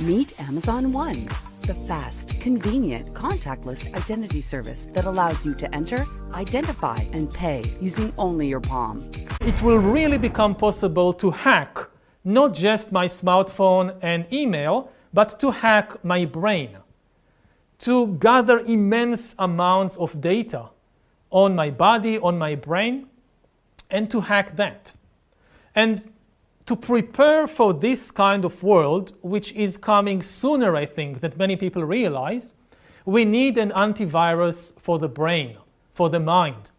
Meet Amazon One, the fast, convenient, contactless identity service that allows you to enter, identify, and pay using only your palm. It will really become possible to hack not just my smartphone and email, but to hack my brain, to gather immense amounts of data on my body, on my brain, and to hack that. And to prepare for this kind of world, which is coming sooner, I think, than many people realize, we need an antivirus for the brain, for the mind.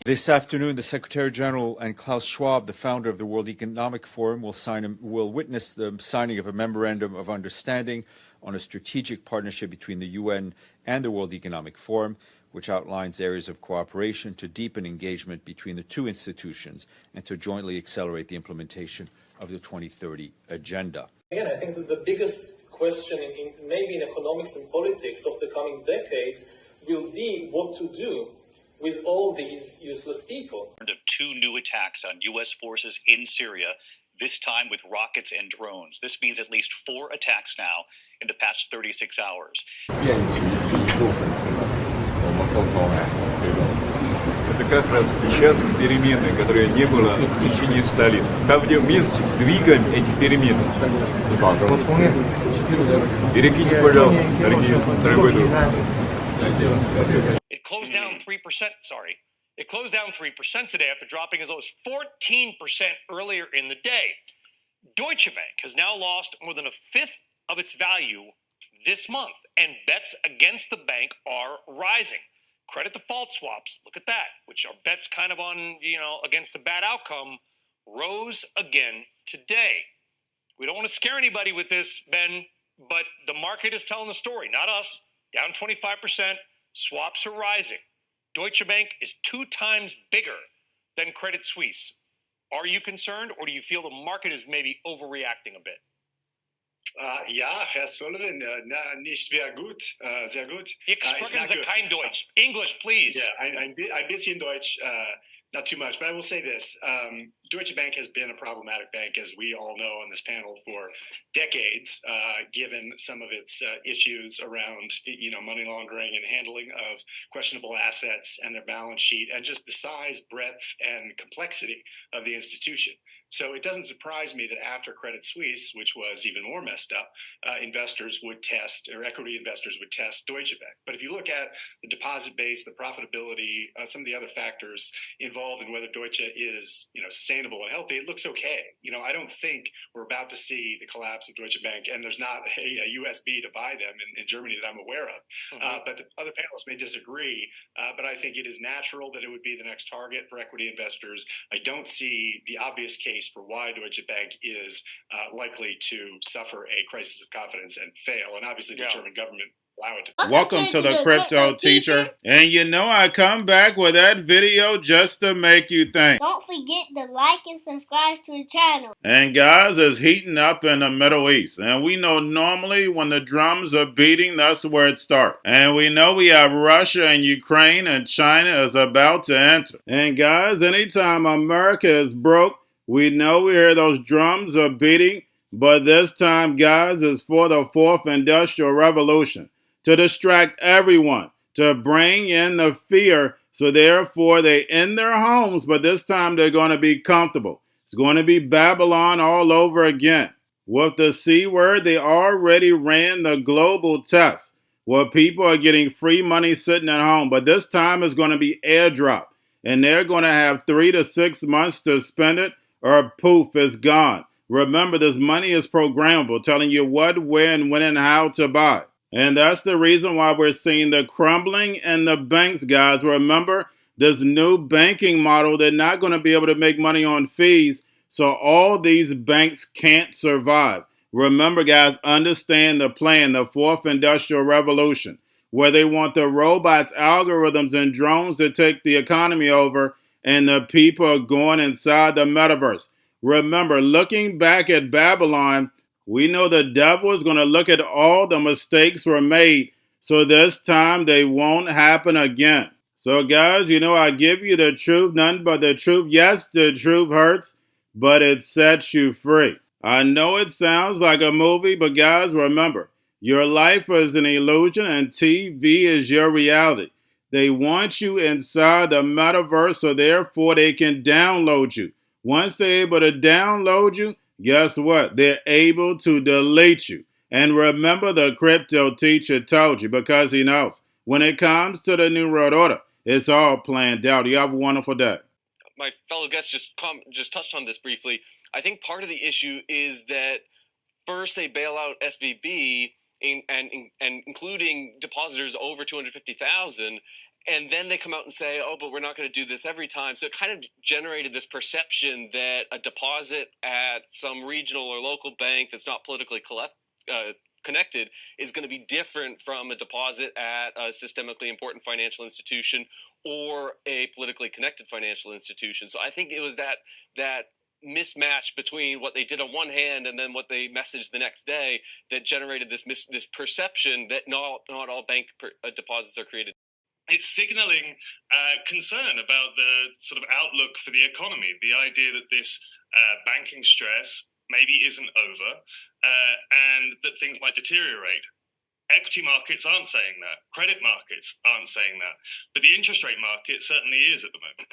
This afternoon, the Secretary General and Klaus Schwab, the founder of the World Economic Forum, will witness the signing of a memorandum of understanding on a strategic partnership between the UN and the World Economic Forum, which outlines areas of cooperation to deepen engagement between the two institutions and to jointly accelerate the implementation of the 2030 agenda. Again, I think that the biggest question maybe in economics and politics of the coming decades will be what to do with all these useless people. Of 2 new attacks on U.S. forces in Syria, this time with rockets and drones. This means at least 4 attacks now in the past 36 hours. Это как раз сейчас перемены, которые не было в течение 100 лет. Как вместе двигаем эти перемены. Берегите, пожалуйста, дорогой друг. It closed down 3%, It closed down 3% today after dropping as low as 14% earlier in the day. Deutsche Bank has now lost more than a fifth of its value this month, and bets against the bank are rising. Credit default swaps, look at that, which are bets kind of on, against a bad outcome, rose again today. We don't want to scare anybody with this, Ben, but the market is telling the story, not us. Down 25%, swaps are rising. Deutsche Bank is 2 times bigger than Credit Suisse. Are you concerned, or do you feel the market is maybe overreacting a bit? Ja, Herr Sullivan, nicht sehr gut. Ich spreche kein Deutsch. English, please. Yeah, ein bisschen Deutsch, not too much, but I will say this. Deutsche Bank has been a problematic bank, as we all know on this panel, for decades, given some of its issues around, money laundering and handling of questionable assets and their balance sheet, and just the size, breadth, and complexity of the institution. So it doesn't surprise me that after Credit Suisse, which was even more messed up, equity investors would test Deutsche Bank. But if you look at the deposit base, the profitability, some of the other factors involved in whether Deutsche is, sustainable and healthy, it looks okay. I don't think we're about to see the collapse of Deutsche Bank, and there's not a USB to buy them in Germany that I'm aware of. Mm-hmm. But the other panelists may disagree, but I think it is natural that it would be the next target for equity investors. I don't see the obvious case for why Deutsche Bank is likely to suffer a crisis of confidence and fail. And obviously the German government allow it to. Welcome to the Crypto Teacher. And I come back with that video just to make you think. Don't forget to like and subscribe to the channel. And guys, it's heating up in the Middle East. And we know normally when the drums are beating, that's where it starts. And we know we have Russia and Ukraine, and China is about to enter. And guys, anytime America is broke, we know we hear those drums are beating, but this time, guys, is for the 4th Industrial Revolution, to distract everyone, to bring in the fear, so therefore they in their homes, but this time they're going to be comfortable. It's going to be Babylon all over again. With the C word, they already ran the global test, where people are getting free money sitting at home, but this time it's going to be airdrop, and they're going to have 3 to 6 months to spend it, or poof, it's gone. Remember, this money is programmable, telling you what, where, and when, and how to buy. And that's the reason why we're seeing the crumbling in the banks, guys. Remember, this new banking model, they're not going to be able to make money on fees, so all these banks can't survive. Remember, guys, understand the plan, the 4th Industrial Revolution, where they want the robots, algorithms, and drones to take the economy over, and the people are going inside the metaverse. Remember, looking back at Babylon, we know the devil is going to look at all the mistakes were made, so this time they won't happen again. So guys, I give you the truth, nothing but the truth. Yes, the truth hurts, but it sets you free. I know it sounds like a movie, but guys, remember, your life is an illusion and TV is your reality. They want you inside the metaverse, so therefore they can download you. Once they're able to download you, guess what? They're able to delete you. And remember, the crypto teacher told you, because he knows when it comes to the New World Order, it's all planned out. You have a wonderful day. My fellow guest just touched on this briefly. I think part of the issue is that first they bail out SVB and including depositors over 250,000, and then they come out and say, "Oh, but we're not going to do this every time." So it kind of generated this perception that a deposit at some regional or local bank that's not politically connected is going to be different from a deposit at a systemically important financial institution or a politically connected financial institution. So I think it was that mismatch between what they did on one hand and then what they messaged the next day that generated this perception that not all bank deposits are created. It's signaling concern about the sort of outlook for the economy, the idea that this banking stress maybe isn't over and that things might deteriorate. Equity markets aren't saying that. Credit markets aren't saying that. But the interest rate market certainly is at the moment.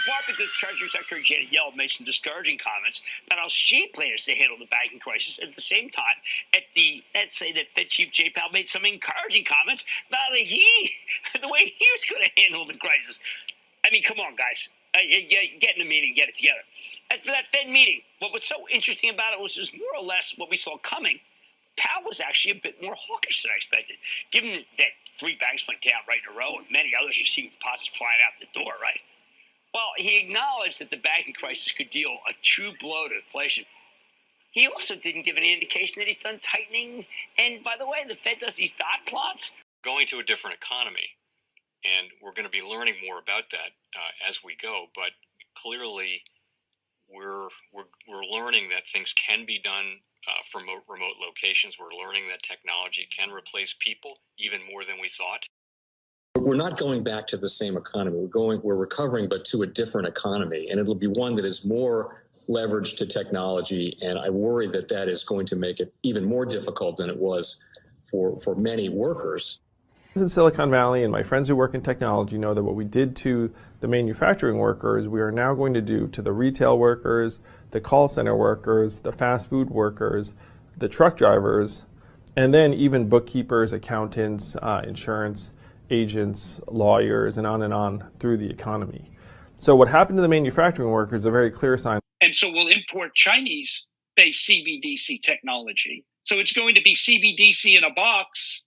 Part because Treasury Secretary Janet Yellen made some discouraging comments about how she plans to handle the banking crisis. At the same time, let's say that Fed Chief Jay Powell made some encouraging comments about the way he was going to handle the crisis. I mean, come on, guys. Get in the meeting, get it together. As for that Fed meeting, what was so interesting about it was just more or less what we saw coming. Powell was actually a bit more hawkish than I expected, given that 3 banks went down right in a row and many others are seeing deposits flying out the door, right? Well, he acknowledged that the banking crisis could deal a true blow to inflation. He also didn't give any indication that he's done tightening. And by the way, the Fed does these dot plots. Going to a different economy, and we're going to be learning more about that as we go. But clearly, we're learning that things can be done from remote locations. We're learning that technology can replace people even more than we thought. We're not going back to the same economy. We're recovering, but to a different economy, and it'll be one that is more leveraged to technology. And I worry that that is going to make it even more difficult than it was for many workers. In Silicon Valley, and my friends who work in technology know that what we did to the manufacturing workers, we are now going to do to the retail workers, the call center workers, the fast food workers, the truck drivers, and then even bookkeepers, accountants, insurance agents, lawyers, and on through the economy. So what happened to the manufacturing workers is a very clear sign. And so we'll import Chinese-based CBDC technology. So it's going to be CBDC in a box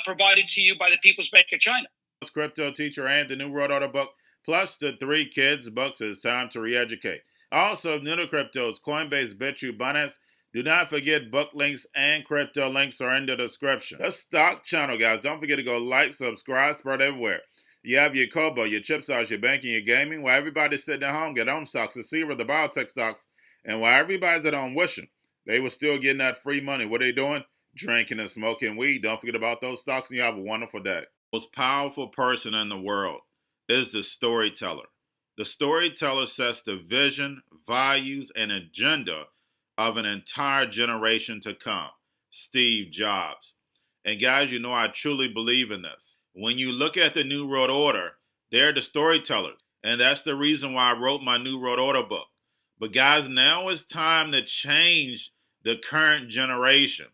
provided to you by the People's Bank of China. Crypto Teacher and the New World Order book, plus the 3 kids books. It's time to re-educate. Also, new to cryptos, Coinbase, Bitrue, Binance. Do not forget book links and crypto links are in the description. The stock channel, guys. Don't forget to go like, subscribe, spread everywhere. You have your Kobo, your chip stocks, your banking, your gaming. While everybody's sitting at home, get home stocks, the Syria, the biotech stocks. And while everybody's at home wishing they were still getting that free money, what are they doing? Drinking and smoking weed. Don't forget about those stocks, and you have a wonderful day. The most powerful person in the world is the storyteller. The storyteller sets the vision, values, and agenda of an entire generation to come. Steve Jobs. And guys, you know I truly believe in this. When you look at the New World Order, they're the storytellers. And that's the reason why I wrote my New World Order book. But guys, now it's time to change the current generation.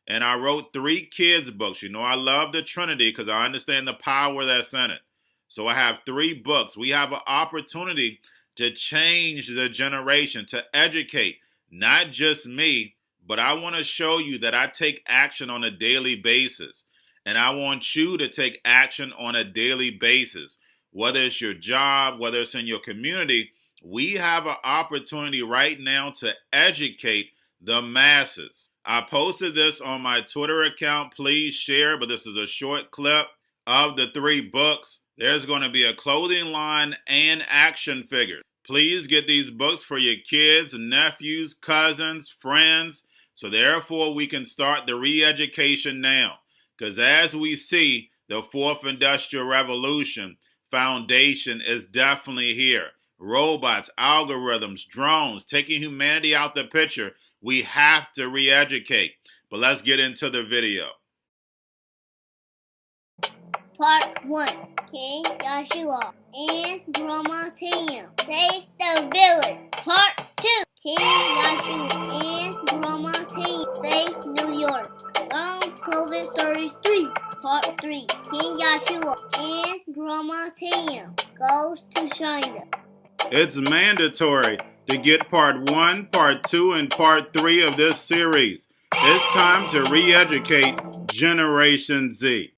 And I wrote 3 kids books. You know I love the Trinity because I understand the power that's in it. So I have 3 books. We have an opportunity to change the generation, to educate not just me, but I want to show you that I take action on a daily basis. And I want you to take action on a daily basis. Whether it's your job, whether it's in your community, we have an opportunity right now to educate the masses. I posted this on my Twitter account. Please share, but this is a short clip of the 3 books. There's going to be a clothing line and action figures. Please get these books for your kids, nephews, cousins, friends, so therefore we can start the re-education now. Because as we see, the 4th Industrial Revolution foundation is definitely here. Robots, algorithms, drones, taking humanity out the picture. We have to re-educate. But let's get into the video. Part 1. King Joshua and Grandma Tam save the village. Part 2. King Joshua and Grandma Tam save New York from COVID-33. Part 3. King Joshua and Grandma Tam goes to China. It's mandatory to get part 1, part 2, and part 3 of this series. It's time to re-educate Generation Z.